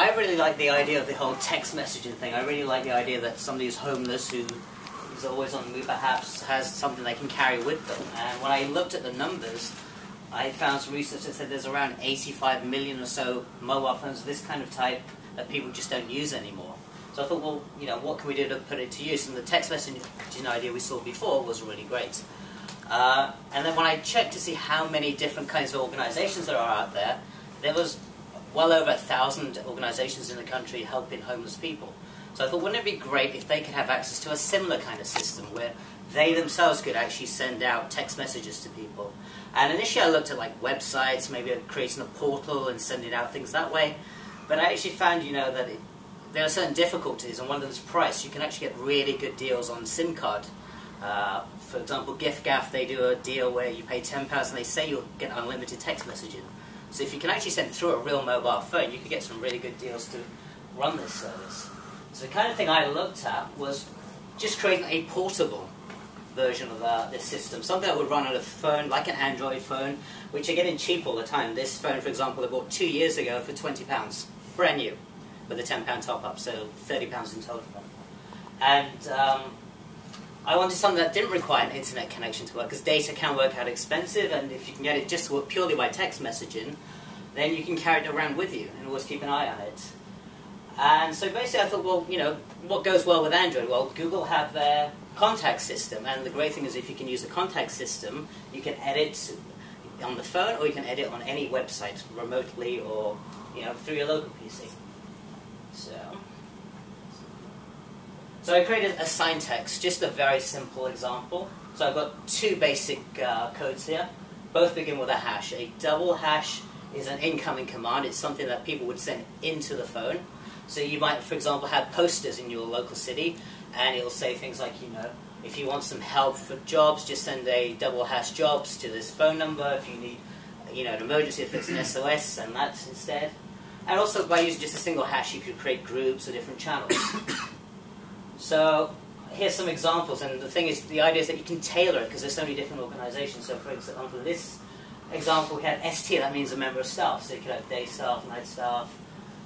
I really like the idea of the whole text messaging thing. I really like the idea that somebody who's homeless, who is always on the move, perhaps has something they can carry with them. And when I looked at the numbers, I found some research that said there's around 85 million or so mobile phones of this kind of type that people just don't use anymore. So I thought, well, you know, what can we do to put it to use? And the text messaging idea we saw before was really great. And then when I checked to see how many different kinds of organizations there are out there, there was well over 1,000 organizations in the country helping homeless people. So I thought, wouldn't it be great if they could have access to a similar kind of system where they themselves could actually send out text messages to people. And initially I looked at like websites, maybe creating a portal and sending out things that way. But I actually found, you know, that there are certain difficulties, and one of them is price. You can actually get really good deals on SIM card. For example, giffgaff, they do a deal where you pay £10 and they say you'll get unlimited text messaging. So if you can actually send through a real mobile phone, you could get some really good deals to run this service. So the kind of thing I looked at was just creating a portable version of this system, something that would run on a phone, like an Android phone, which are getting cheap all the time. This phone, for example, I bought 2 years ago for £20, brand new, with a £10 top-up, so £30 in total. And I wanted something that didn't require an internet connection to work, because data can work out expensive, and if you can get it just purely by text messaging, then you can carry it around with you and always keep an eye on it. And so basically I thought, well, you know, what goes well with Android? Well, Google have their contact system, and the great thing is if you can use the contact system, you can edit on the phone, or you can edit on any website remotely, or, you know, through your local PC. So I created a sign text, just a very simple example. So I've got two basic codes here. Both begin with a hash. A double hash is an incoming command. It's something that people would send into the phone. So you might, for example, have posters in your local city, and it'll say things like, you know, if you want some help for jobs, just send a double hash jobs to this phone number. If you need, you know, an emergency, if it's an SOS, send that instead. And also by using just a single hash, you could create groups or different channels. So here's some examples, and the thing is, the idea is that you can tailor it because there's so many different organizations. So for example, this example we had ST, that means a member of staff, so you could have day staff, night staff.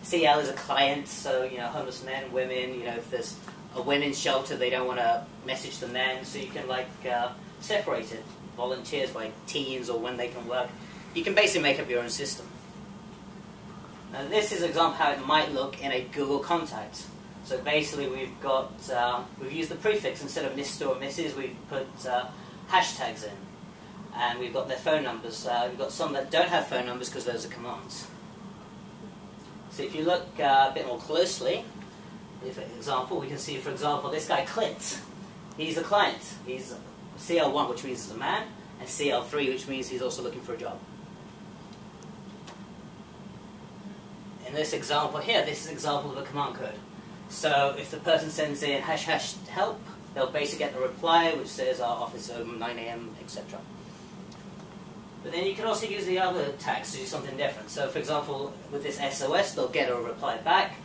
CL is a client, so, you know, homeless men, women, you know, if there's a women's shelter, they don't want to message the men, so you can like separate it, volunteers by teens or when they can work. You can basically make up your own system. Now this is an example how it might look in a Google contact. So basically we've got, we've used the prefix instead of Mr. or Mrs. We've put hashtags in, and we've got their phone numbers. We've got some that don't have phone numbers because those are commands. So if you look a bit more closely, for example, we can see, for example, this guy Clint. He's a client. He's CL1, which means he's a man, and CL3, which means he's also looking for a job. In this example here, this is an example of a command code. So if the person sends in hash help, they'll basically get the reply which says our office open 9 AM, etc. But then you can also use the other tags to do something different. So for example, with this SOS, they'll get a reply back,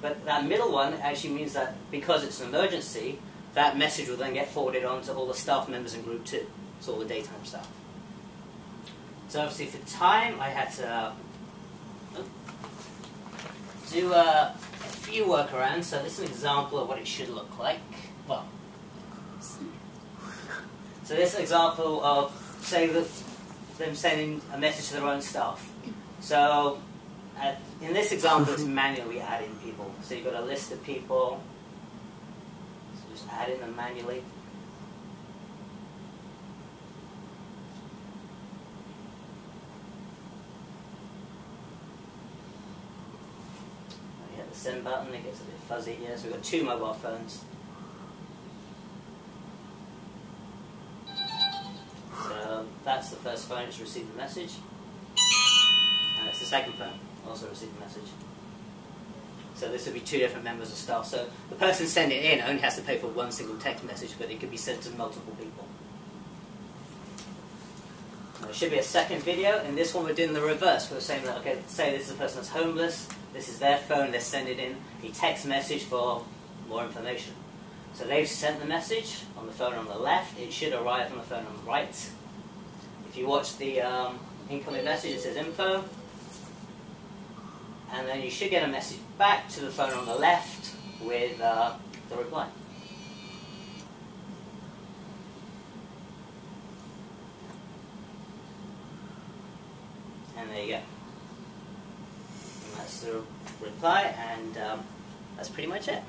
but that middle one actually means that because it's an emergency, that message will then get forwarded on to all the staff members in group 2, so all the daytime staff. So obviously for time, I had to do a few workarounds. So this is an example of what it should look like. Well, so this is an example of, say, them sending a message to their own staff. So in this example, it's manually adding people. So you've got a list of people, so just adding them manually. We hit the send button, it gets a bit fuzzy here. So we've got 2 mobile phones. So that's the first phone that's received the message. And it's the second phone, also received the message. So this would be 2 different members of staff. So the person sending it in only has to pay for 1 single text message, but it could be sent to multiple people. There should be a second video. In this one we're doing the reverse. We're saying that, okay, say this is a person that's homeless, this is their phone, they're sending in a text message for more information. So they've sent the message on the phone on the left, it should arrive on the phone on the right. If you watch the incoming message, it says info. and then you should get a message back to the phone on the left with the reply. And there you go. And that's the reply, and that's pretty much it.